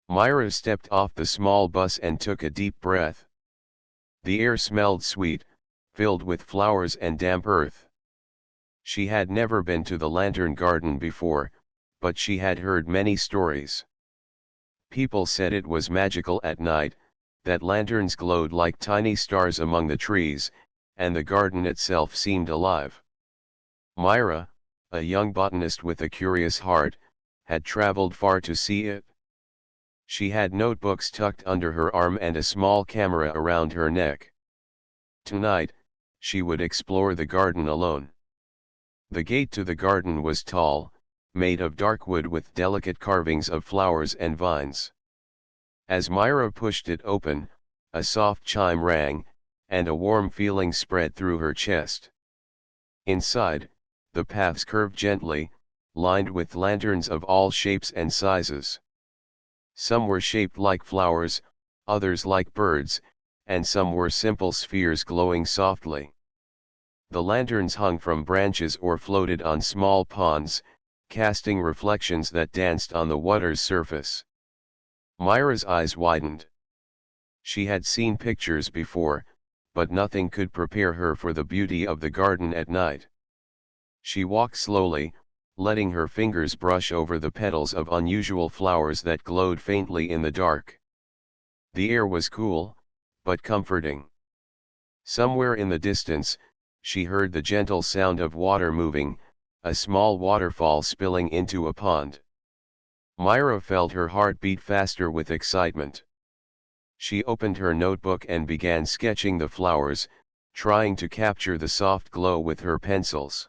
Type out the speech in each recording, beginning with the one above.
Myra stepped off the small bus and took a deep breath. The air smelled sweet, filled with flowers and damp earth. She had never been to the lantern garden before, but she had heard many stories. People said it was magical at night, that lanterns glowed like tiny stars among the trees, and the garden itself seemed alive. Myra, a young botanist with a curious heart, had traveled far to see it. She had notebooks tucked under her arm and a small camera around her neck. Tonight, she would explore the garden alone. The gate to the garden was tall, made of dark wood with delicate carvings of flowers and vines. As Myra pushed it open, a soft chime rang, and a warm feeling spread through her chest. Inside, the paths curved gently, lined with lanterns of all shapes and sizes. Some were shaped like flowers, others like birds, and some were simple spheres glowing softly. The lanterns hung from branches or floated on small ponds, casting reflections that danced on the water's surface. Myra's eyes widened. She had seen pictures before, but nothing could prepare her for the beauty of the garden at night. She walked slowly, letting her fingers brush over the petals of unusual flowers that glowed faintly in the dark. The air was cool, but comforting. Somewhere in the distance, she heard the gentle sound of water moving, a small waterfall spilling into a pond. Myra felt her heart beat faster with excitement. She opened her notebook and began sketching the flowers, trying to capture the soft glow with her pencils.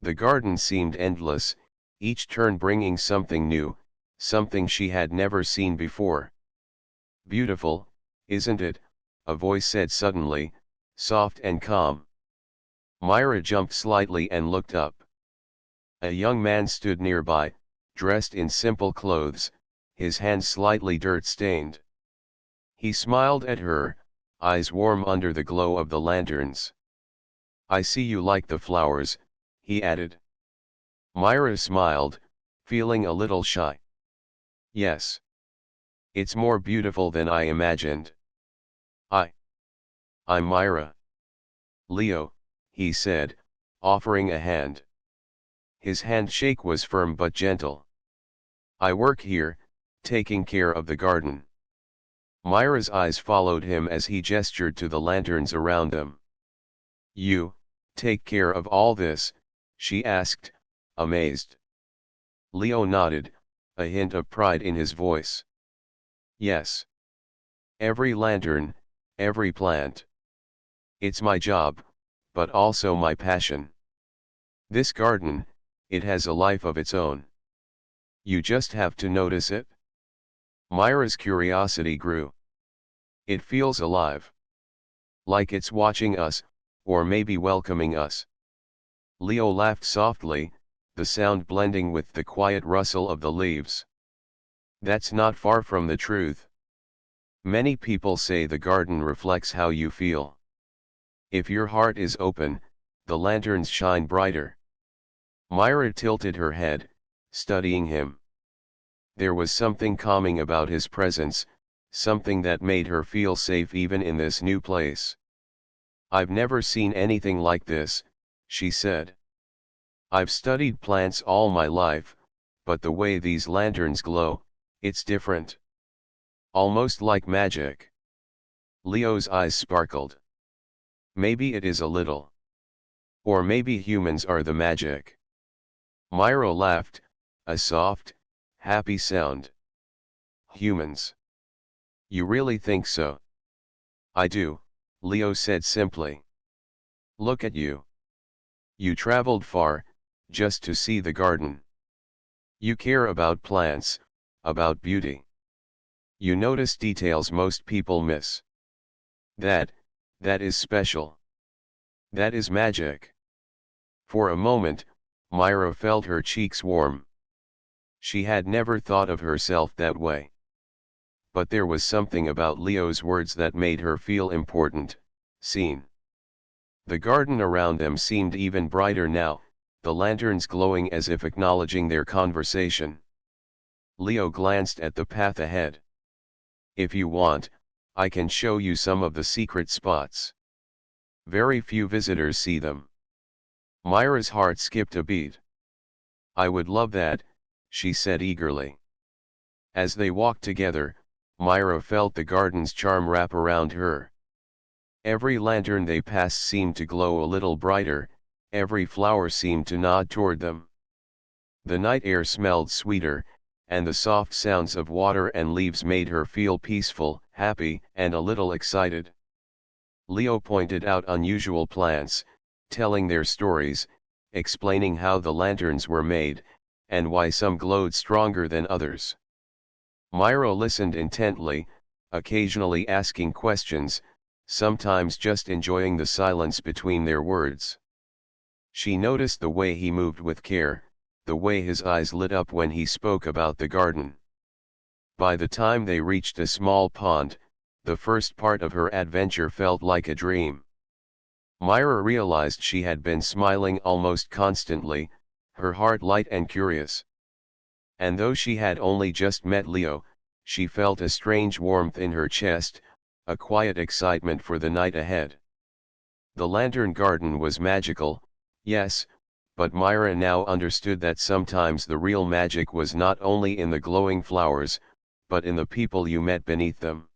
The garden seemed endless, each turn bringing something new, something she had never seen before. "Beautiful, isn't it?" a voice said suddenly, soft and calm. Myra jumped slightly and looked up. A young man stood nearby, dressed in simple clothes, his hands slightly dirt-stained. He smiled at her, eyes warm under the glow of the lanterns. "I see you like the flowers," he added. Myra smiled, feeling a little shy. "Yes. It's more beautiful than I imagined." I'm Myra." "Leo," he said, offering a hand. His handshake was firm but gentle. "I work here, taking care of the garden." Myra's eyes followed him as he gestured to the lanterns around them. "You take care of all this?" she asked, amazed. Leo nodded, a hint of pride in his voice. "Yes. Every lantern, every plant. It's my job, but also my passion. This garden, it has a life of its own. You just have to notice it." Myra's curiosity grew. "It feels alive. Like it's watching us, or maybe welcoming us." Leo laughed softly, the sound blending with the quiet rustle of the leaves. "That's not far from the truth. Many people say the garden reflects how you feel. If your heart is open, the lanterns shine brighter." Myra tilted her head, studying him. There was something calming about his presence, something that made her feel safe even in this new place. "I've never seen anything like this," she said. "I've studied plants all my life, but the way these lanterns glow, it's different. Almost like magic." Leo's eyes sparkled. "Maybe it is a little. Or maybe humans are the magic." Myra laughed, a soft, happy sound. "Humans? You really think so?" "I do," Leo said simply. "Look at you. You traveled far, just to see the garden. You care about plants, about beauty. You notice details most people miss. That is special. That is magic." For a moment, Myra felt her cheeks warm. She had never thought of herself that way. But there was something about Leo's words that made her feel important, seen. The garden around them seemed even brighter now, the lanterns glowing as if acknowledging their conversation. Leo glanced at the path ahead. If you want, I can show you some of the secret spots. Very few visitors see them. Myra's heart skipped a beat. I would love that, she said eagerly. As they walked together, Myra felt the garden's charm wrap around her. Every lantern they passed seemed to glow a little brighter, every flower seemed to nod toward them. The night air smelled sweeter, and the soft sounds of water and leaves made her feel peaceful, happy, and a little excited. Leo pointed out unusual plants, telling their stories, explaining how the lanterns were made, and why some glowed stronger than others. Myra listened intently, occasionally asking questions, sometimes just enjoying the silence between their words. She noticed the way he moved with care, the way his eyes lit up when he spoke about the garden. By the time they reached a small pond, the first part of her adventure felt like a dream. Myra realized she had been smiling almost constantly, her heart light and curious. And though she had only just met Leo, she felt a strange warmth in her chest, a quiet excitement for the night ahead. The lantern garden was magical, yes, but Myra now understood that sometimes the real magic was not only in the glowing flowers, but in the people you met beneath them.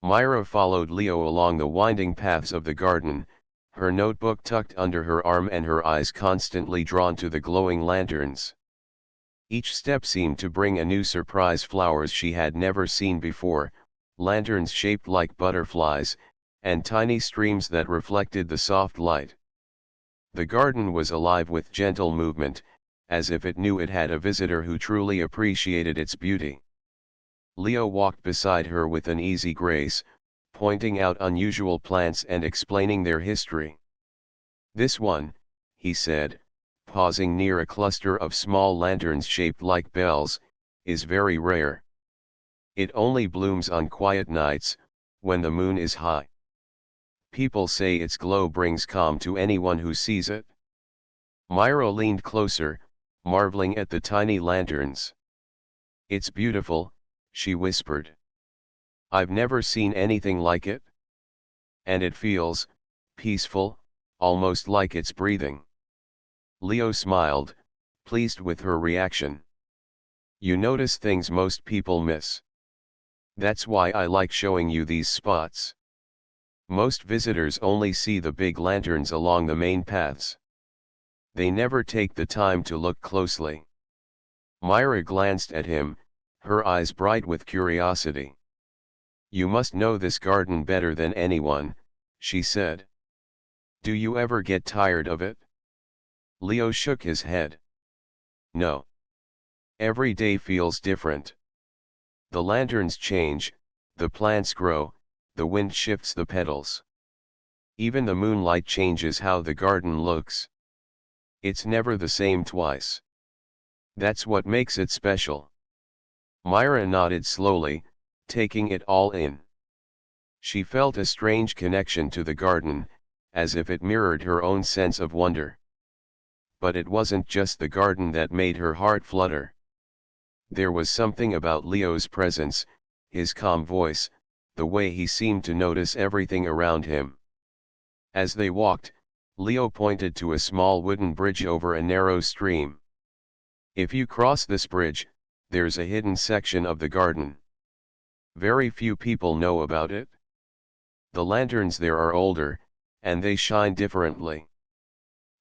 Myra followed Leo along the winding paths of the garden, her notebook tucked under her arm and her eyes constantly drawn to the glowing lanterns. Each step seemed to bring a new surprise: flowers she had never seen before, lanterns shaped like butterflies, and tiny streams that reflected the soft light. The garden was alive with gentle movement, as if it knew it had a visitor who truly appreciated its beauty. Leo walked beside her with an easy grace, pointing out unusual plants and explaining their history. This one, he said, pausing near a cluster of small lanterns shaped like bells, is very rare. It only blooms on quiet nights, when the moon is high. People say its glow brings calm to anyone who sees it. Myra leaned closer, marveling at the tiny lanterns. It's beautiful, she whispered. I've never seen anything like it. And it feels peaceful, almost like it's breathing. Leo smiled, pleased with her reaction. You notice things most people miss. That's why I like showing you these spots. Most visitors only see the big lanterns along the main paths. They never take the time to look closely. Myra glanced at him, her eyes bright with curiosity. You must know this garden better than anyone, she said. Do you ever get tired of it? Leo shook his head. No. Every day feels different. The lanterns change, the plants grow, the wind shifts the petals. Even the moonlight changes how the garden looks. It's never the same twice. That's what makes it special. Myra nodded slowly, taking it all in. She felt a strange connection to the garden, as if it mirrored her own sense of wonder. But it wasn't just the garden that made her heart flutter. There was something about Leo's presence, his calm voice, the way he seemed to notice everything around him. As they walked, Leo pointed to a small wooden bridge over a narrow stream. If you cross this bridge, there's a hidden section of the garden. Very few people know about it. The lanterns there are older, and they shine differently.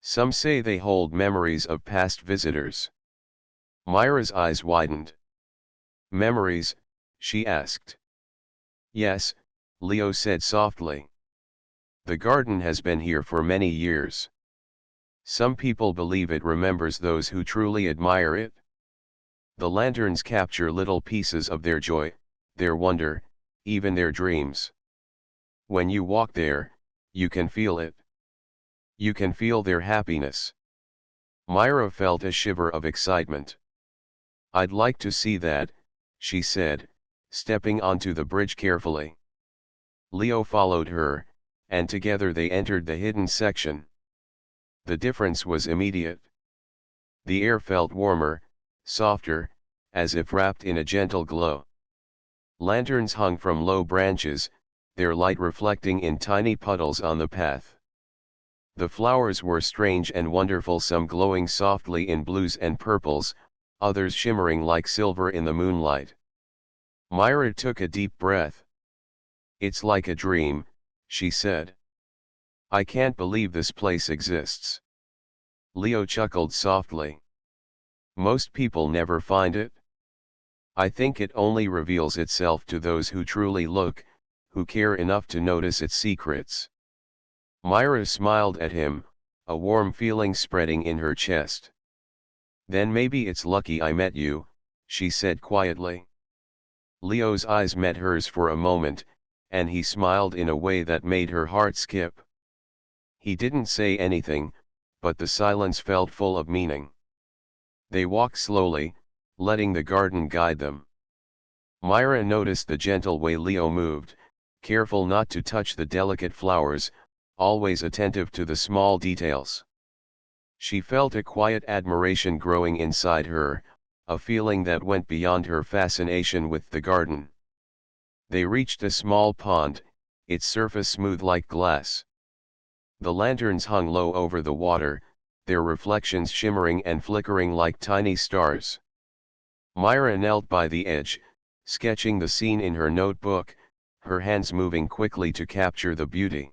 Some say they hold memories of past visitors. Myra's eyes widened. Memories? She asked. Yes, Leo said softly. The garden has been here for many years. Some people believe it remembers those who truly admire it. The lanterns capture little pieces of their joy, their wonder, even their dreams. When you walk there, you can feel it. You can feel their happiness. Myra felt a shiver of excitement. I'd like to see that, she said, stepping onto the bridge carefully. Leo followed her, and together they entered the hidden section. The difference was immediate. The air felt warmer, softer, as if wrapped in a gentle glow. Lanterns hung from low branches, their light reflecting in tiny puddles on the path. The flowers were strange and wonderful, some glowing softly in blues and purples, others shimmering like silver in the moonlight. Myra took a deep breath. "It's like a dream," she said. "I can't believe this place exists." Leo chuckled softly. "Most people never find it. I think it only reveals itself to those who truly look, who care enough to notice its secrets." Myra smiled at him, a warm feeling spreading in her chest. "Then maybe it's lucky I met you," she said quietly. Leo's eyes met hers for a moment, and he smiled in a way that made her heart skip. He didn't say anything, but the silence felt full of meaning. They walked slowly, letting the garden guide them. Myra noticed the gentle way Leo moved, careful not to touch the delicate flowers, always attentive to the small details. She felt a quiet admiration growing inside her, a feeling that went beyond her fascination with the garden. They reached a small pond, its surface smooth like glass. The lanterns hung low over the water, their reflections shimmering and flickering like tiny stars. Myra knelt by the edge, sketching the scene in her notebook, her hands moving quickly to capture the beauty.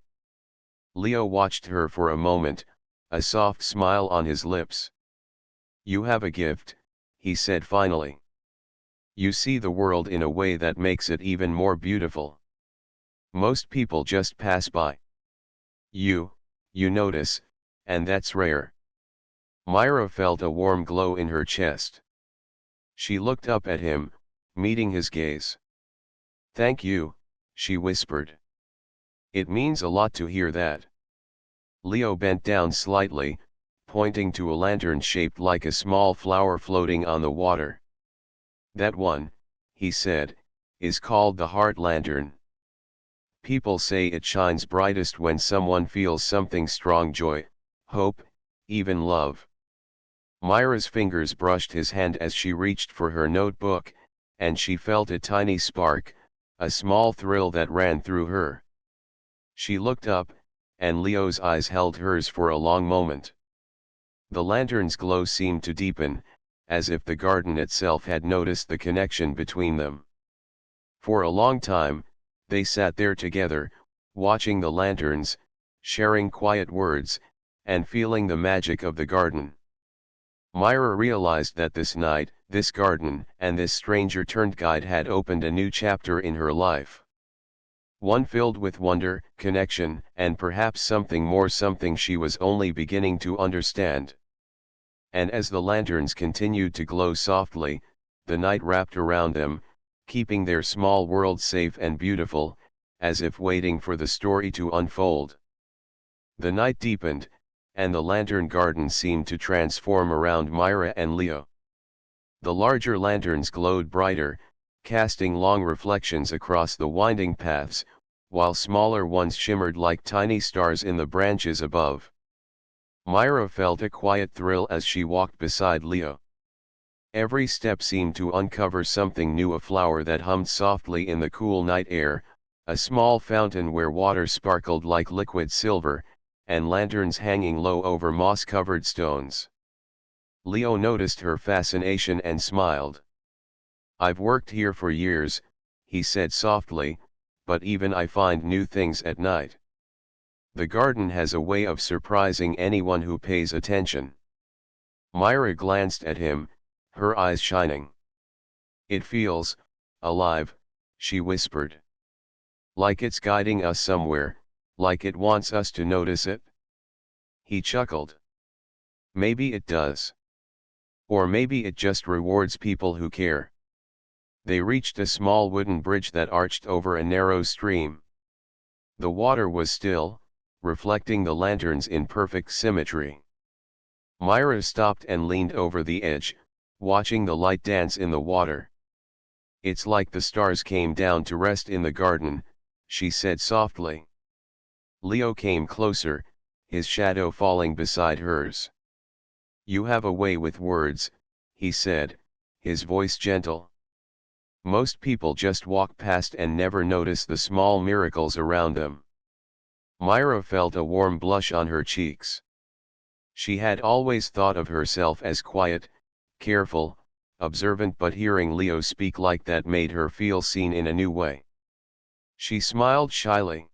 Leo watched her for a moment, a soft smile on his lips. "You have a gift," he said finally. "You see the world in a way that makes it even more beautiful. Most people just pass by. You notice, and that's rare." Myra felt a warm glow in her chest. She looked up at him, meeting his gaze. "Thank you," she whispered. "It means a lot to hear that." Leo bent down slightly, pointing to a lantern shaped like a small flower floating on the water. "That one," he said, "is called the heart lantern. People say it shines brightest when someone feels something strong: joy, hope, even love." Myra's fingers brushed his hand as she reached for her notebook, and she felt a tiny spark, a small thrill that ran through her. She looked up, and Leo's eyes held hers for a long moment. The lantern's glow seemed to deepen, as if the garden itself had noticed the connection between them. For a long time, they sat there together, watching the lanterns, sharing quiet words, and feeling the magic of the garden. Myra realized that this night, this garden, and this stranger-turned guide had opened a new chapter in her life. One filled with wonder, connection, and perhaps something more, something she was only beginning to understand. And as the lanterns continued to glow softly, the night wrapped around them, keeping their small world safe and beautiful, as if waiting for the story to unfold. The night deepened, and the lantern garden seemed to transform around Myra and Leo. The larger lanterns glowed brighter, casting long reflections across the winding paths, while smaller ones shimmered like tiny stars in the branches above. Myra felt a quiet thrill as she walked beside Leo. Every step seemed to uncover something new: a flower that hummed softly in the cool night air, a small fountain where water sparkled like liquid silver, and lanterns hanging low over moss-covered stones. Leo noticed her fascination and smiled. "I've worked here for years," he said softly, "but even I find new things at night. The garden has a way of surprising anyone who pays attention." Myra glanced at him, her eyes shining. "It feels alive," she whispered. "Like it's guiding us somewhere, like it wants us to notice it." He chuckled. "Maybe it does. Or maybe it just rewards people who care." They reached a small wooden bridge that arched over a narrow stream. The water was still, reflecting the lanterns in perfect symmetry. Myra stopped and leaned over the edge, watching the light dance in the water. "It's like the stars came down to rest in the garden," she said softly. Leo came closer, his shadow falling beside hers. "You have a way with words," he said, his voice gentle. Most people just walk past and never notice the small miracles around them. Myra felt a warm blush on her cheeks. She had always thought of herself as quiet, careful, observant, but hearing Leo speak like that made her feel seen in a new way. She smiled shyly.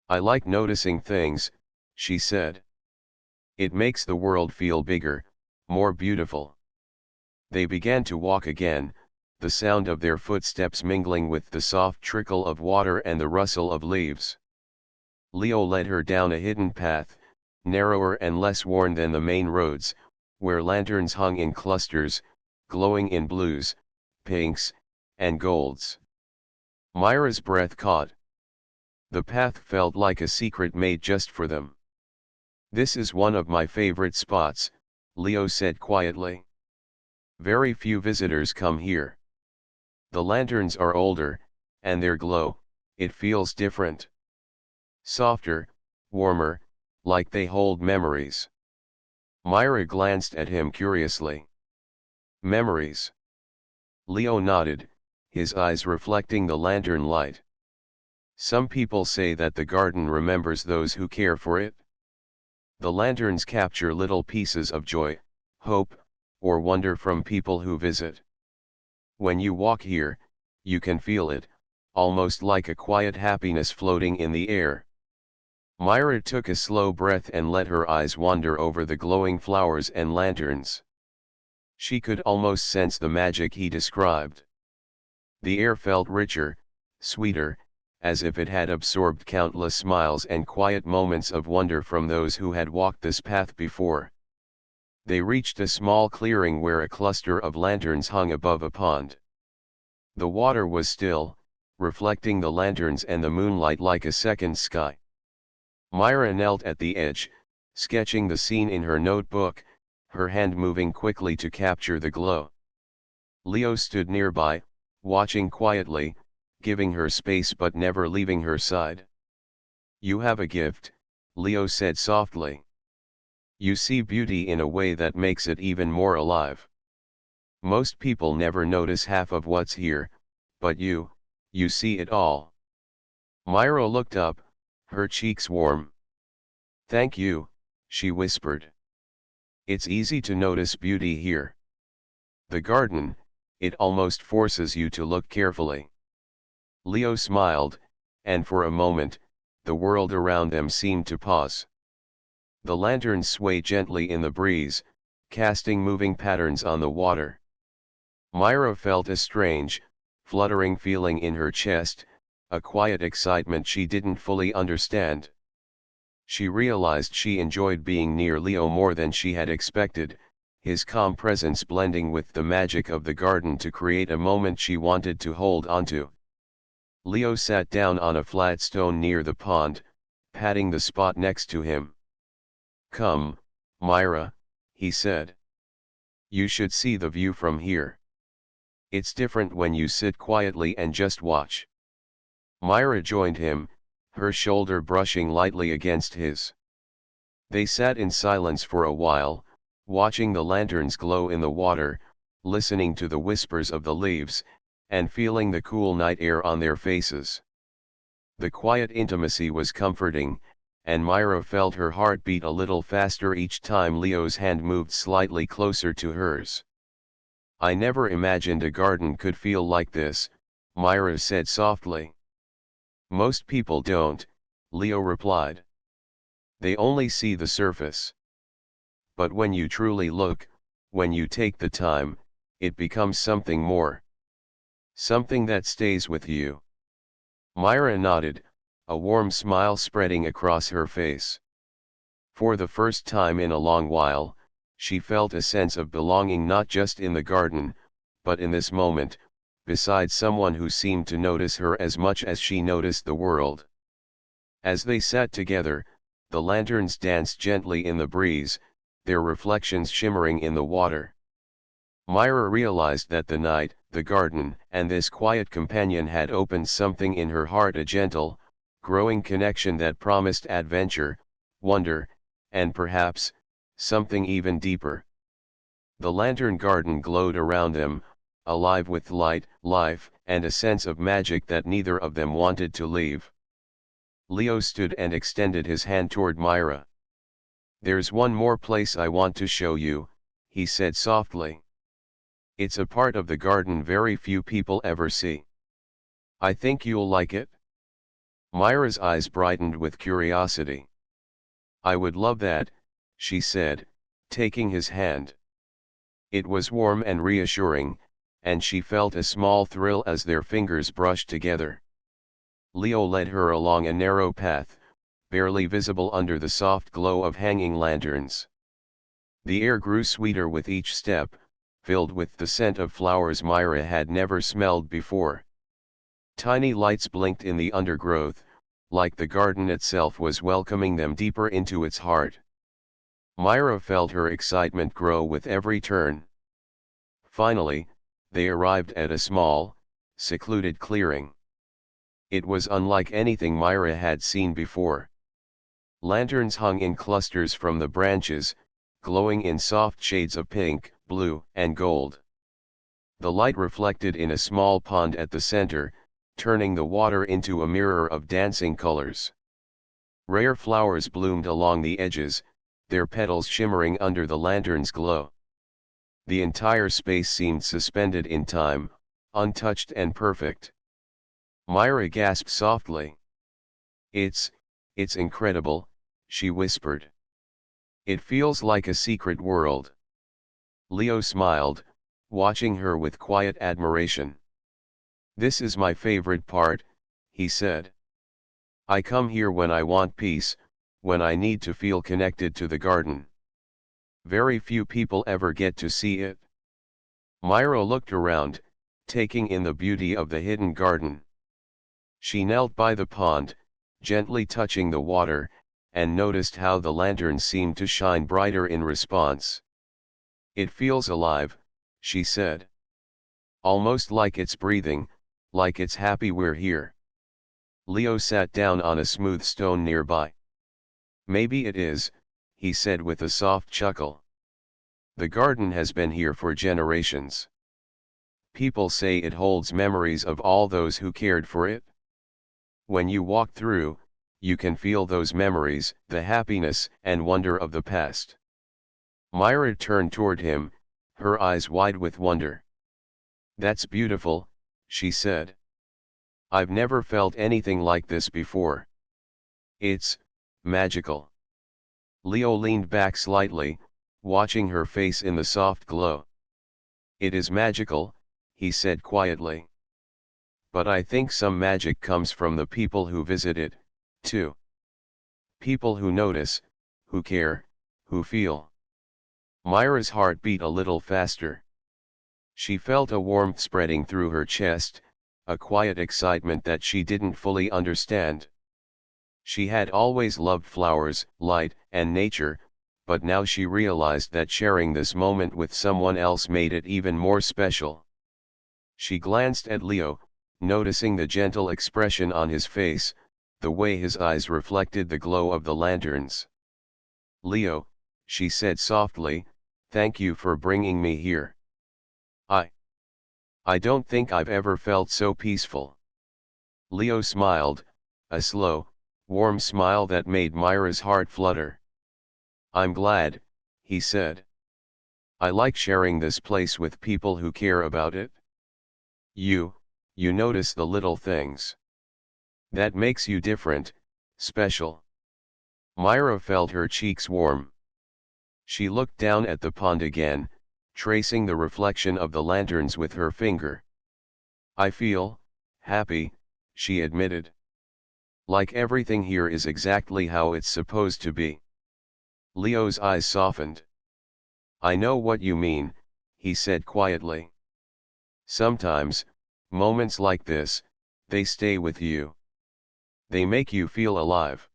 I like noticing things," she said. "It makes the world feel bigger, more beautiful." They began to walk again, the sound of their footsteps mingling with the soft trickle of water and the rustle of leaves. Leo led her down a hidden path, narrower and less worn than the main roads, where lanterns hung in clusters, glowing in blues, pinks, and golds. Myra's breath caught. The path felt like a secret made just for them. "This is one of my favorite spots," Leo said quietly. "Very few visitors come here. The lanterns are older, and their glow, it feels different. Softer, warmer, like they hold memories." Myra glanced at him curiously. "Memories?" Leo nodded, his eyes reflecting the lantern light. "Some people say that the garden remembers those who care for it. The lanterns capture little pieces of joy, hope, or wonder from people who visit. When you walk here, you can feel it, almost like a quiet happiness floating in the air." Myra took a slow breath and let her eyes wander over the glowing flowers and lanterns. She could almost sense the magic he described. The air felt richer, sweeter, as if it had absorbed countless smiles and quiet moments of wonder from those who had walked this path before. They reached a small clearing where a cluster of lanterns hung above a pond. The water was still, reflecting the lanterns and the moonlight like a second sky. Myra knelt at the edge, sketching the scene in her notebook, her hand moving quickly to capture the glow. Leo stood nearby, watching quietly, giving her space but never leaving her side. "You have a gift," Leo said softly. "You see beauty in a way that makes it even more alive. Most people never notice half of what's here, but you see it all." Myra looked up, her cheeks warm. "Thank you," she whispered. "It's easy to notice beauty here. The garden, it almost forces you to look carefully." Leo smiled, and for a moment, the world around them seemed to pause. The lanterns swayed gently in the breeze, casting moving patterns on the water. Myra felt a strange, fluttering feeling in her chest, a quiet excitement she didn't fully understand. She realized she enjoyed being near Leo more than she had expected, his calm presence blending with the magic of the garden to create a moment she wanted to hold onto. Leo sat down on a flat stone near the pond, patting the spot next to him. "Come, Myra," he said. "You should see the view from here. It's different when you sit quietly and just watch." Myra joined him, her shoulder brushing lightly against his. They sat in silence for a while, watching the lanterns glow in the water, listening to the whispers of the leaves, and feeling the cool night air on their faces. The quiet intimacy was comforting, and Myra felt her heart beat a little faster each time Leo's hand moved slightly closer to hers. "I never imagined a garden could feel like this," Myra said softly. "Most people don't," Leo replied. "They only see the surface. But when you truly look, when you take the time, it becomes something more. Something that stays with you." Myra nodded, a warm smile spreading across her face. For the first time in a long while, she felt a sense of belonging not just in the garden, but in this moment, beside someone who seemed to notice her as much as she noticed the world. As they sat together, the lanterns danced gently in the breeze, their reflections shimmering in the water. Myra realized that the night, the garden, and this quiet companion had opened something in her heart, a gentle, growing connection that promised adventure, wonder, and perhaps, something even deeper. The lantern garden glowed around them, alive with light, life, and a sense of magic that neither of them wanted to leave. Leo stood and extended his hand toward Myra. "There's one more place I want to show you," he said softly. "It's a part of the garden very few people ever see. I think you'll like it." Myra's eyes brightened with curiosity. "I would love that," she said, taking his hand. It was warm and reassuring, and she felt a small thrill as their fingers brushed together. Leo led her along a narrow path, barely visible under the soft glow of hanging lanterns. The air grew sweeter with each step, filled with the scent of flowers Myra had never smelled before. Tiny lights blinked in the undergrowth, like the garden itself was welcoming them deeper into its heart. Myra felt her excitement grow with every turn. Finally, they arrived at a small, secluded clearing. It was unlike anything Myra had seen before. Lanterns hung in clusters from the branches, glowing in soft shades of pink, blue, and gold. The light reflected in a small pond at the center, turning the water into a mirror of dancing colors. Rare flowers bloomed along the edges, their petals shimmering under the lantern's glow. The entire space seemed suspended in time, untouched and perfect. Myra gasped softly. It's incredible," she whispered. "It feels like a secret world." Leo smiled, watching her with quiet admiration. "This is my favorite part," he said. "I come here when I want peace, when I need to feel connected to the garden. Very few people ever get to see it." Myra looked around, taking in the beauty of the hidden garden. She knelt by the pond, gently touching the water, and noticed how the lanterns seemed to shine brighter in response. "It feels alive," she said. "Almost like it's breathing, like it's happy we're here." Leo sat down on a smooth stone nearby. "Maybe it is," he said with a soft chuckle. "The garden has been here for generations. People say it holds memories of all those who cared for it. When you walk through, you can feel those memories, the happiness and wonder of the past." Myra turned toward him, her eyes wide with wonder. "That's beautiful," she said. "I've never felt anything like this before. It's magical." Leo leaned back slightly, watching her face in the soft glow. "It is magical," he said quietly. "But I think some magic comes from the people who visit it, too. People who notice, who care, who feel." Myra's heart beat a little faster. She felt a warmth spreading through her chest, a quiet excitement that she didn't fully understand. She had always loved flowers, light, and nature, but now she realized that sharing this moment with someone else made it even more special. She glanced at Leo, noticing the gentle expression on his face, the way his eyes reflected the glow of the lanterns. "Leo," she said softly, "thank you for bringing me here. I don't think I've ever felt so peaceful." Leo smiled, a slow, warm smile that made Myra's heart flutter. "I'm glad," he said. "I like sharing this place with people who care about it. You notice the little things. That makes you different, special." Myra felt her cheeks warm. She looked down at the pond again, tracing the reflection of the lanterns with her finger. "I feel happy," she admitted. "Like everything here is exactly how it's supposed to be." Leo's eyes softened. "I know what you mean," he said quietly. "Sometimes, moments like this, they stay with you. They make you feel alive."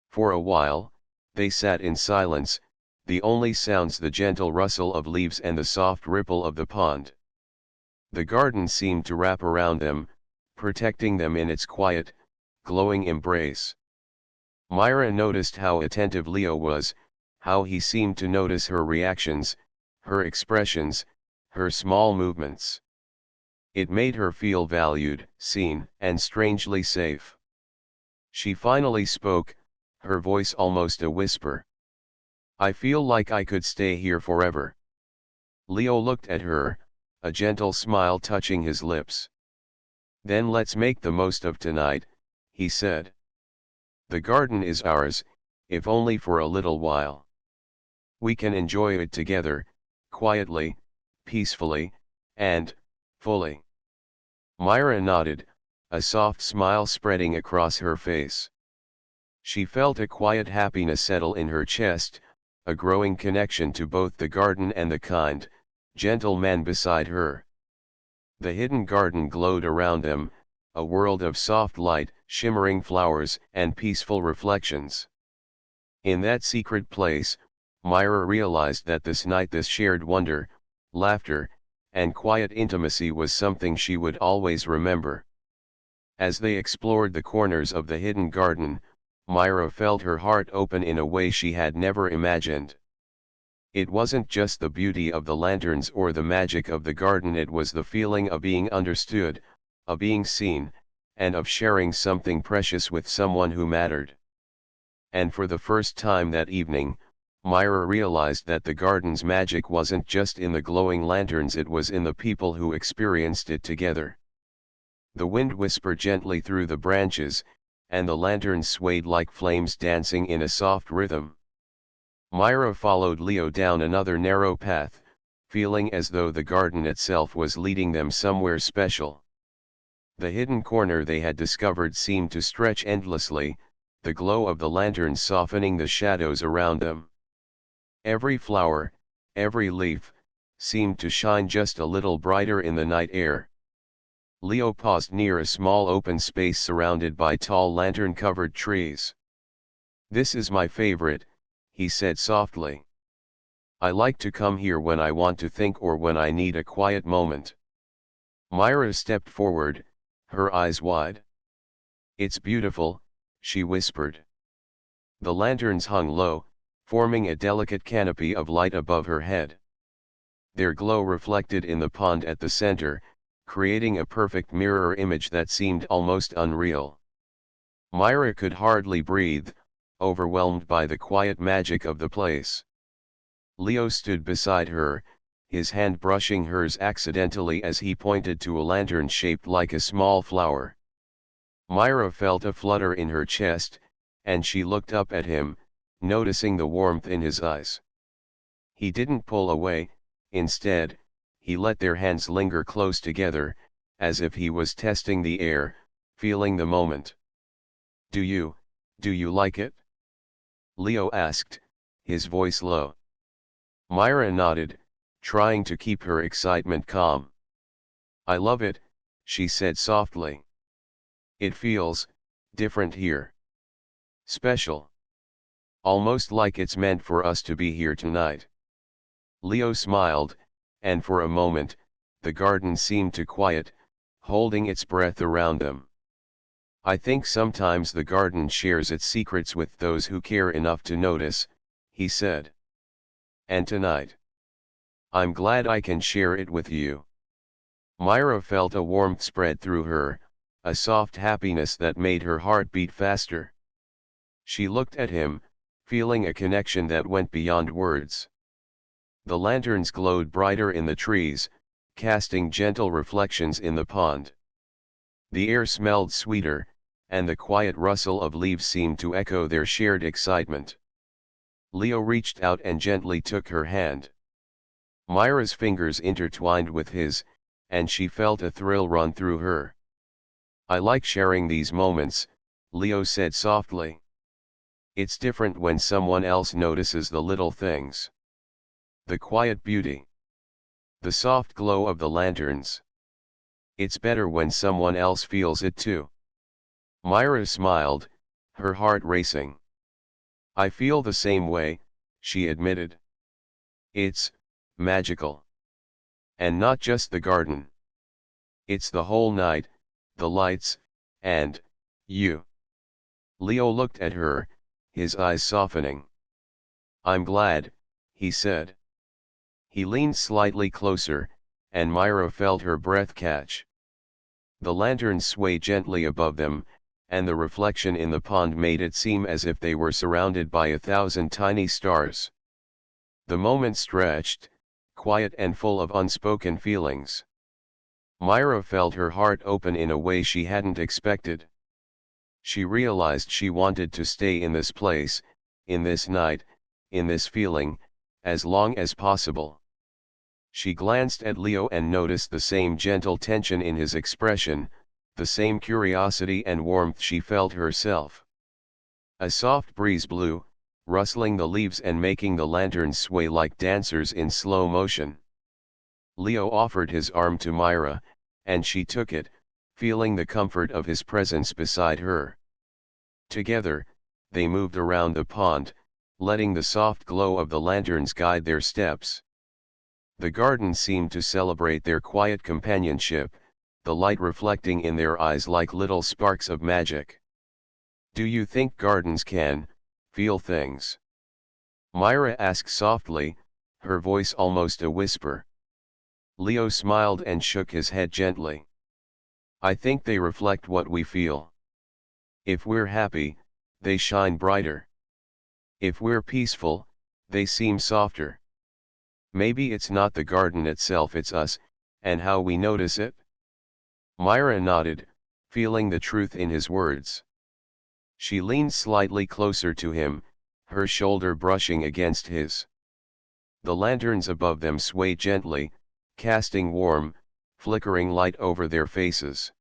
For a while, they sat in silence, the only sounds the gentle rustle of leaves and the soft ripple of the pond. The garden seemed to wrap around them, protecting them in its quiet, glowing embrace. Myra noticed how attentive Leo was, how he seemed to notice her reactions, her expressions, her small movements. It made her feel valued, seen, and strangely safe. She finally spoke, her voice almost a whisper. "I feel like I could stay here forever." Leo looked at her, a gentle smile touching his lips. "Then let's make the most of tonight," he said. "The garden is ours, if only for a little while. We can enjoy it together, quietly, peacefully, and fully." Myra nodded, a soft smile spreading across her face. She felt a quiet happiness settle in her chest, a growing connection to both the garden and the kind, gentle man beside her. The hidden garden glowed around them, a world of soft light, shimmering flowers, and peaceful reflections. In that secret place, Myra realized that this night this shared wonder, laughter, and quiet intimacy was something she would always remember. As they explored the corners of the hidden garden, Myra felt her heart open in a way she had never imagined. It wasn't just the beauty of the lanterns or the magic of the garden, it was the feeling of being understood, of being seen, and of sharing something precious with someone who mattered. And for the first time that evening, Myra realized that the garden's magic wasn't just in the glowing lanterns, it was in the people who experienced it together. The wind whispered gently through the branches, and the lanterns swayed like flames dancing in a soft rhythm. Myra followed Leo down another narrow path, feeling as though the garden itself was leading them somewhere special. The hidden corner they had discovered seemed to stretch endlessly, the glow of the lanterns softening the shadows around them. Every flower, every leaf, seemed to shine just a little brighter in the night air. Leo paused near a small open space surrounded by tall lantern-covered trees. "This is my favorite," he said softly. "I like to come here when I want to think or when I need a quiet moment." Myra stepped forward, her eyes wide. "It's beautiful," she whispered. The lanterns hung low, forming a delicate canopy of light above her head. Their glow reflected in the pond at the center, creating a perfect mirror image that seemed almost unreal. Myra could hardly breathe, overwhelmed by the quiet magic of the place. Leo stood beside her, his hand brushing hers accidentally as he pointed to a lantern shaped like a small flower. Myra felt a flutter in her chest, and she looked up at him, noticing the warmth in his eyes. He didn't pull away, instead, he let their hands linger close together, as if he was testing the air, feeling the moment. Do you like it?" Leo asked, his voice low. Myra nodded, trying to keep her excitement calm. "I love it," she said softly. "It feels different here. Special. Almost like it's meant for us to be here tonight." Leo smiled, and for a moment, the garden seemed to quiet, holding its breath around them. "I think sometimes the garden shares its secrets with those who care enough to notice," he said. "And tonight, I'm glad I can share it with you." Myra felt a warmth spread through her, a soft happiness that made her heart beat faster. She looked at him, feeling a connection that went beyond words. The lanterns glowed brighter in the trees, casting gentle reflections in the pond. The air smelled sweeter, and the quiet rustle of leaves seemed to echo their shared excitement. Leo reached out and gently took her hand. Myra's fingers intertwined with his, and she felt a thrill run through her. "I like sharing these moments," Leo said softly. "It's different when someone else notices the little things. The quiet beauty. The soft glow of the lanterns. It's better when someone else feels it too." Myra smiled, her heart racing. "I feel the same way," she admitted. "It's magical. And not just the garden. It's the whole night, the lights, and you." Leo looked at her, his eyes softening. "I'm glad," he said. He leaned slightly closer, and Myra felt her breath catch. The lanterns swayed gently above them, and the reflection in the pond made it seem as if they were surrounded by 1,000 tiny stars. The moment stretched, quiet and full of unspoken feelings. Myra felt her heart open in a way she hadn't expected. She realized she wanted to stay in this place, in this night, in this feeling, as long as possible. She glanced at Leo and noticed the same gentle tension in his expression, the same curiosity and warmth she felt herself. A soft breeze blew, rustling the leaves and making the lanterns sway like dancers in slow motion. Leo offered his arm to Myra, and she took it, feeling the comfort of his presence beside her. Together, they moved around the pond, letting the soft glow of the lanterns guide their steps. The garden seemed to celebrate their quiet companionship, the light reflecting in their eyes like little sparks of magic. "Do you think gardens can feel things?" Myra asked softly, her voice almost a whisper. Leo smiled and shook his head gently. "I think they reflect what we feel. If we're happy, they shine brighter. If we're peaceful, they seem softer. Maybe it's not the garden itself, it's us, and how we notice it." Myra nodded, feeling the truth in his words. She leaned slightly closer to him, her shoulder brushing against his. The lanterns above them swayed gently, casting warm, flickering light over their faces.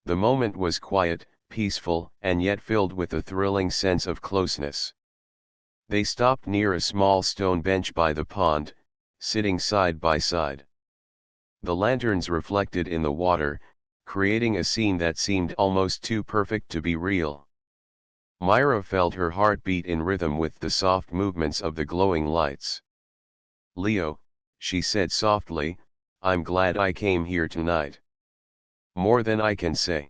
The moment was quiet, peaceful, and yet filled with a thrilling sense of closeness. They stopped near a small stone bench by the pond, sitting side by side. The lanterns reflected in the water, creating a scene that seemed almost too perfect to be real. Myra felt her heart beat in rhythm with the soft movements of the glowing lights. "Leo," she said softly, "I'm glad I came here tonight. More than I can say."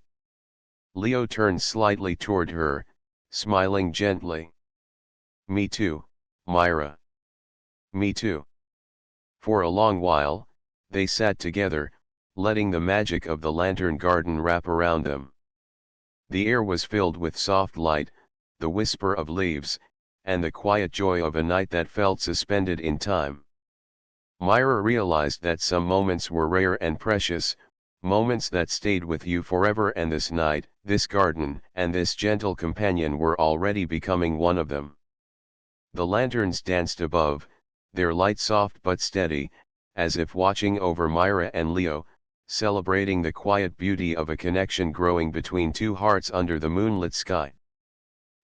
Leo turned slightly toward her, smiling gently. "Me too, Myra. Me too." For a long while, they sat together, letting the magic of the lantern garden wrap around them. The air was filled with soft light, the whisper of leaves, and the quiet joy of a night that felt suspended in time. Myra realized that some moments were rare and precious, moments that stayed with you forever, and this night, this garden, and this gentle companion were already becoming one of them. The lanterns danced above, their light soft but steady, as if watching over Myra and Leo, celebrating the quiet beauty of a connection growing between two hearts under the moonlit sky.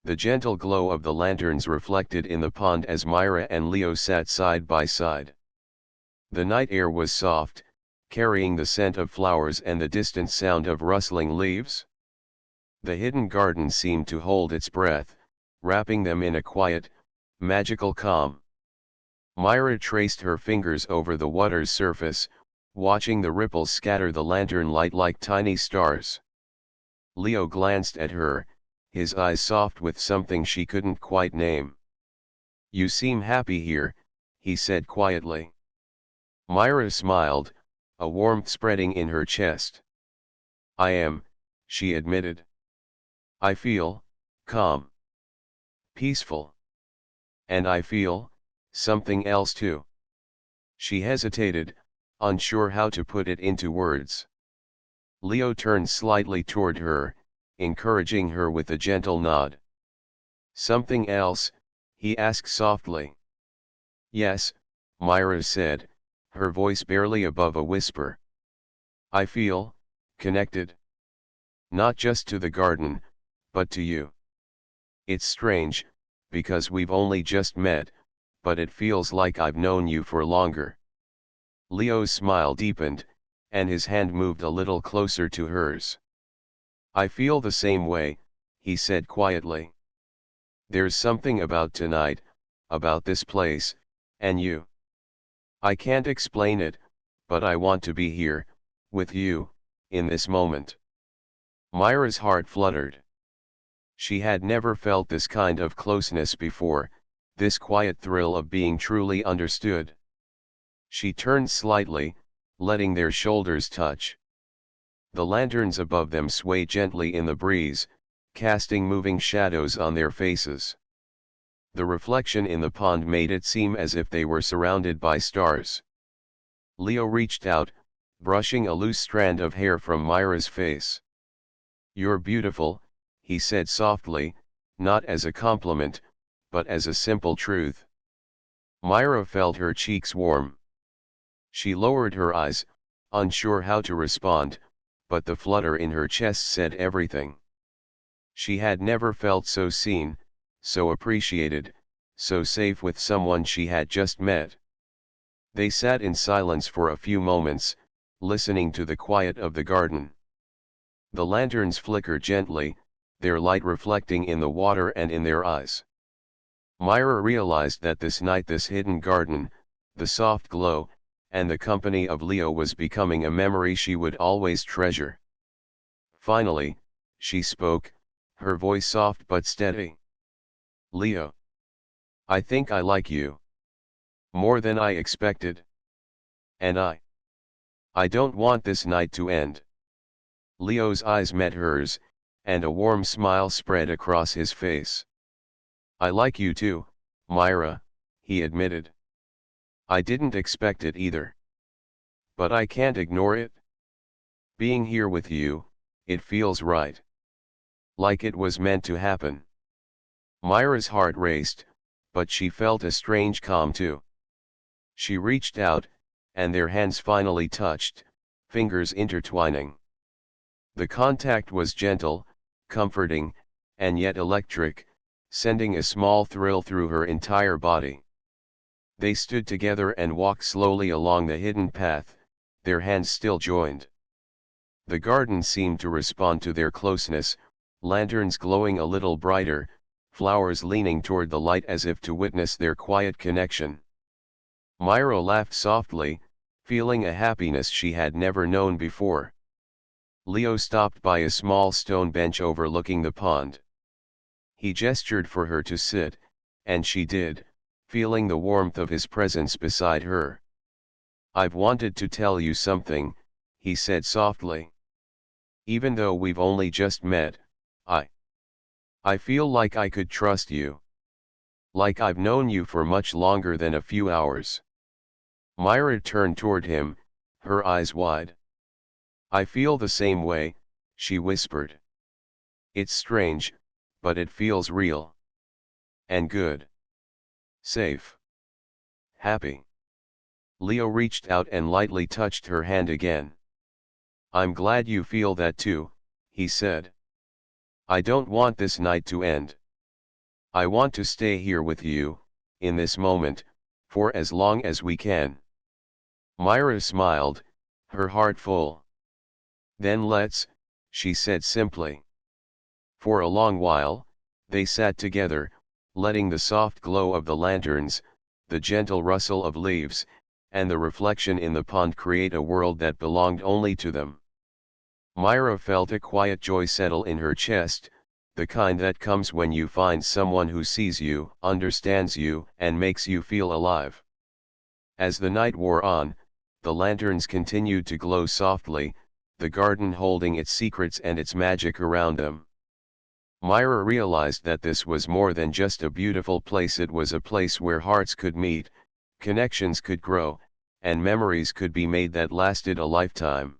The gentle glow of the lanterns reflected in the pond as Myra and Leo sat side by side. The night air was soft, carrying the scent of flowers and the distant sound of rustling leaves. The hidden garden seemed to hold its breath, wrapping them in a quiet, magical calm. Myra traced her fingers over the water's surface, watching the ripples scatter the lantern light like tiny stars. Leo glanced at her, his eyes soft with something she couldn't quite name. "You seem happy here," he said quietly. Myra smiled, a warmth spreading in her chest. "I am," she admitted. "I feel calm, peaceful. And I feel something else too." She hesitated, unsure how to put it into words. Leo turned slightly toward her, encouraging her with a gentle nod. "Something else?" he asked softly. "Yes," Myra said, her voice barely above a whisper. "I feel connected. Not just to the garden, but to you. It's strange, because we've only just met, but it feels like I've known you for longer." Leo's smile deepened, and his hand moved a little closer to hers. "I feel the same way," he said quietly. "There's something about tonight, about this place, and you. I can't explain it, but I want to be here, with you, in this moment." Myra's heart fluttered. She had never felt this kind of closeness before, this quiet thrill of being truly understood. She turned slightly, letting their shoulders touch. The lanterns above them swayed gently in the breeze, casting moving shadows on their faces. The reflection in the pond made it seem as if they were surrounded by stars. Leo reached out, brushing a loose strand of hair from Myra's face. "You're beautiful," he said softly, not as a compliment, but as a simple truth. Myra felt her cheeks warm. She lowered her eyes, unsure how to respond, but the flutter in her chest said everything. She had never felt so seen, so appreciated, so safe with someone she had just met. They sat in silence for a few moments, listening to the quiet of the garden. The lanterns flickered gently, their light reflecting in the water and in their eyes. Myra realized that this night, this hidden garden, the soft glow, and the company of Leo was becoming a memory she would always treasure. Finally, she spoke, her voice soft but steady. "Leo, I think I like you. More than I expected. And I don't want this night to end." Leo's eyes met hers, and a warm smile spread across his face. "I like you too, Myra," he admitted. "I didn't expect it either. But I can't ignore it. Being here with you, it feels right. Like it was meant to happen." Myra's heart raced, but she felt a strange calm too. She reached out, and their hands finally touched, fingers intertwining. The contact was gentle, comforting, and yet electric, sending a small thrill through her entire body. They stood together and walked slowly along the hidden path, their hands still joined. The garden seemed to respond to their closeness, lanterns glowing a little brighter, flowers leaning toward the light as if to witness their quiet connection. Myra laughed softly, feeling a happiness she had never known before. Leo stopped by a small stone bench overlooking the pond. He gestured for her to sit, and she did, feeling the warmth of his presence beside her. "I've wanted to tell you something," he said softly. "Even though we've only just met, I feel like I could trust you. Like I've known you for much longer than a few hours." Myra turned toward him, her eyes wide. "I feel the same way," she whispered. "It's strange, but it feels real. And good. Safe. Happy." Leo reached out and lightly touched her hand again. "I'm glad you feel that too," he said. "I don't want this night to end. I want to stay here with you, in this moment, for as long as we can." Myra smiled, her heart full. "Then let's," she said simply. For a long while, they sat together, letting the soft glow of the lanterns, the gentle rustle of leaves, and the reflection in the pond create a world that belonged only to them. Myra felt a quiet joy settle in her chest, the kind that comes when you find someone who sees you, understands you, and makes you feel alive. As the night wore on, the lanterns continued to glow softly, the garden holding its secrets and its magic around them. Myra realized that this was more than just a beautiful place, it was a place where hearts could meet, connections could grow, and memories could be made that lasted a lifetime.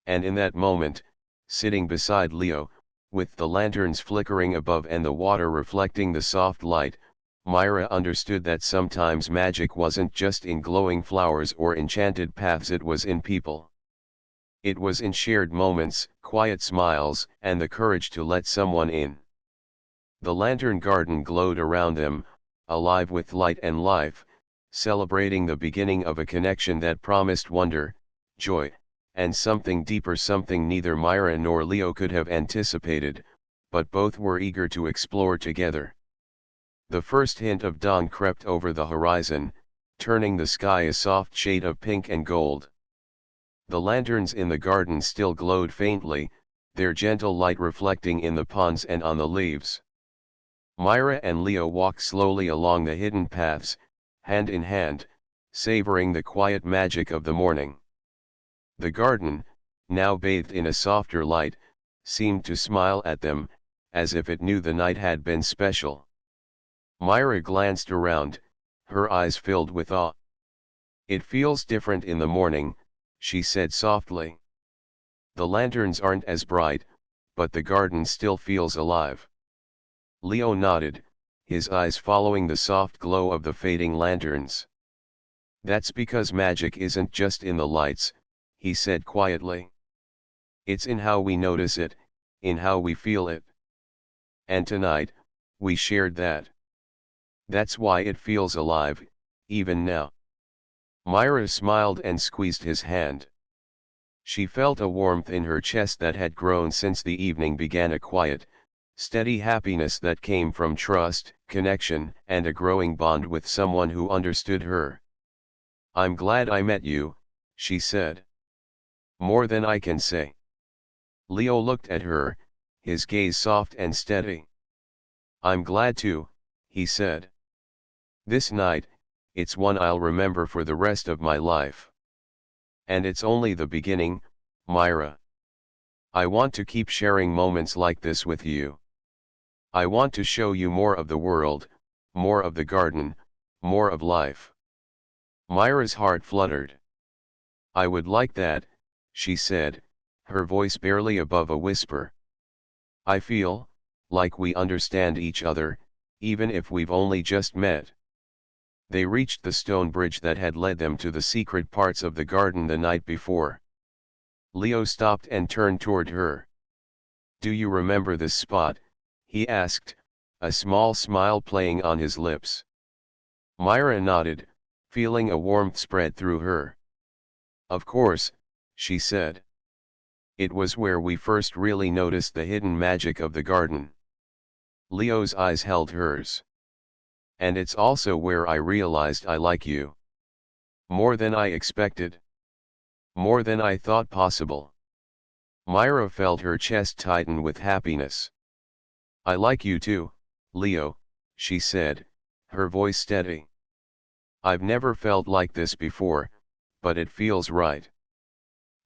And in that moment, sitting beside Leo, with the lanterns flickering above and the water reflecting the soft light, Myra understood that sometimes magic wasn't just in glowing flowers or enchanted paths, it was in people. It was in shared moments, quiet smiles, and the courage to let someone in. The lantern garden glowed around them, alive with light and life, celebrating the beginning of a connection that promised wonder, joy, and something deeper, something neither Myra nor Leo could have anticipated, but both were eager to explore together. The first hint of dawn crept over the horizon, turning the sky a soft shade of pink and gold. The lanterns in the garden still glowed faintly, their gentle light reflecting in the ponds and on the leaves. Myra and Leo walked slowly along the hidden paths, hand in hand, savoring the quiet magic of the morning. The garden, now bathed in a softer light, seemed to smile at them, as if it knew the night had been special. Myra glanced around, her eyes filled with awe. "It feels different in the morning," she said softly. "The lanterns aren't as bright, but the garden still feels alive." Leo nodded, his eyes following the soft glow of the fading lanterns. "That's because magic isn't just in the lights," he said quietly. "It's in how we notice it, in how we feel it. And tonight, we shared that. That's why it feels alive, even now." Myra smiled and squeezed his hand. She felt a warmth in her chest that had grown since the evening began, a quiet, steady happiness that came from trust, connection, and a growing bond with someone who understood her. "I'm glad I met you," she said. "More than I can say." Leo looked at her, his gaze soft and steady. "I'm glad too," he said. "This night, it's one I'll remember for the rest of my life. And it's only the beginning, Myra. I want to keep sharing moments like this with you. I want to show you more of the world, more of the garden, more of life." Myra's heart fluttered. "I would like that," she said, her voice barely above a whisper. "I feel like we understand each other, even if we've only just met." They reached the stone bridge that had led them to the secret parts of the garden the night before. Leo stopped and turned toward her. "Do you remember this spot?" he asked, a small smile playing on his lips. Myra nodded, feeling a warmth spread through her. "Of course," she said. "It was where we first really noticed the hidden magic of the garden." Leo's eyes held hers. "And it's also where I realized I like you. More than I expected. More than I thought possible." Myra felt her chest tighten with happiness. "I like you too, Leo," she said, her voice steady. "I've never felt like this before, but it feels right."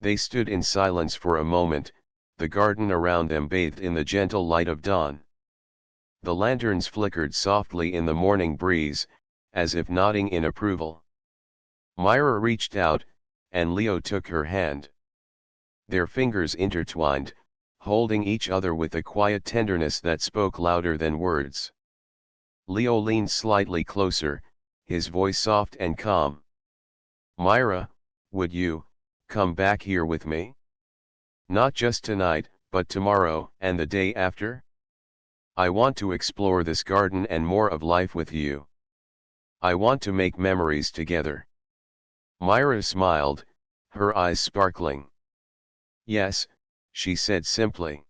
They stood in silence for a moment, the garden around them bathed in the gentle light of dawn. The lanterns flickered softly in the morning breeze, as if nodding in approval. Myra reached out, and Leo took her hand. Their fingers intertwined, holding each other with a quiet tenderness that spoke louder than words. Leo leaned slightly closer, his voice soft and calm. "Myra, would you come back here with me? Not just tonight, but tomorrow and the day after? I want to explore this garden and more of life with you. I want to make memories together." Myra smiled, her eyes sparkling. "Yes," she said simply.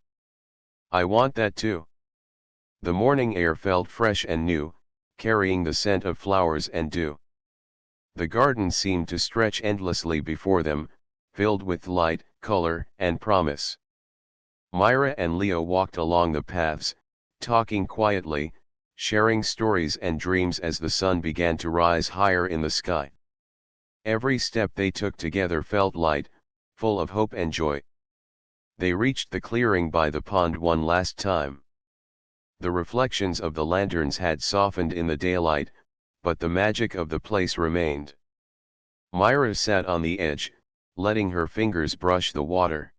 "I want that too." The morning air felt fresh and new, carrying the scent of flowers and dew. The garden seemed to stretch endlessly before them, filled with light, color, and promise. Myra and Leo walked along the paths, talking quietly, sharing stories and dreams as the sun began to rise higher in the sky. Every step they took together felt light, full of hope and joy. They reached the clearing by the pond one last time. The reflections of the lanterns had softened in the daylight, but the magic of the place remained. Myra sat on the edge, letting her fingers brush the water.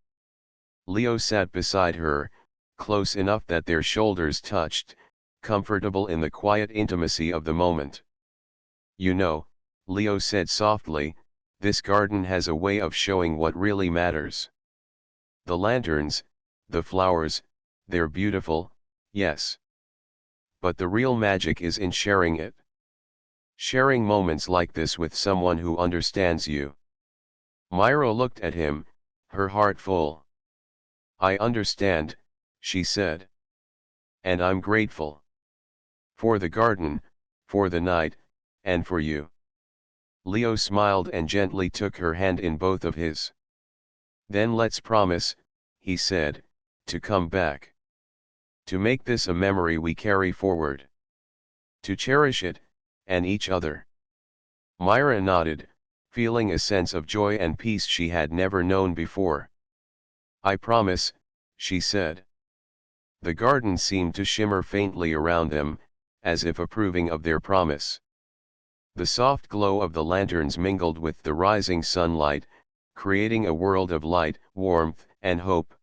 Leo sat beside her, close enough that their shoulders touched, comfortable in the quiet intimacy of the moment. "You know," Leo said softly, "this garden has a way of showing what really matters. The lanterns, the flowers, they're beautiful, yes. But the real magic is in sharing it. Sharing moments like this with someone who understands you." Myra looked at him, her heart full. "I understand," she said. "And I'm grateful. For the garden, for the night, and for you." Leo smiled and gently took her hand in both of his. "Then let's promise," he said, "to come back. To make this a memory we carry forward. To cherish it, and each other." Myra nodded, feeling a sense of joy and peace she had never known before. "I promise," she said. The garden seemed to shimmer faintly around them, as if approving of their promise. The soft glow of the lanterns mingled with the rising sunlight, creating a world of light, warmth, and hope.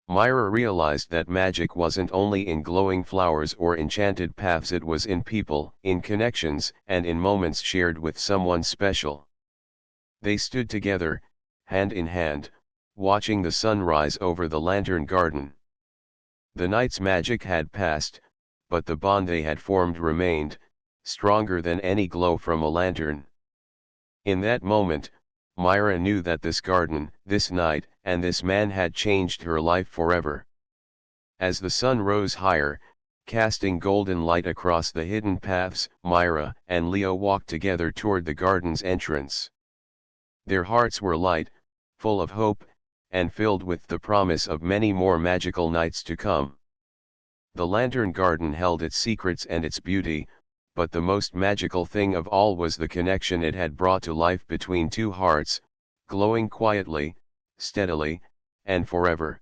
Myra realized that magic wasn't only in glowing flowers or enchanted paths, it was in people, in connections, and in moments shared with someone special. They stood together, hand in hand, watching the sun rise over the lantern garden. The night's magic had passed, but the bond they had formed remained, stronger than any glow from a lantern. In that moment, Myra knew that this garden, this night, and this man had changed her life forever. As the sun rose higher, casting golden light across the hidden paths, Myra and Leo walked together toward the garden's entrance. Their hearts were light, full of hope, and filled with the promise of many more magical nights to come. The lantern garden held its secrets and its beauty, but the most magical thing of all was the connection it had brought to life between two hearts, glowing quietly, steadily, and forever.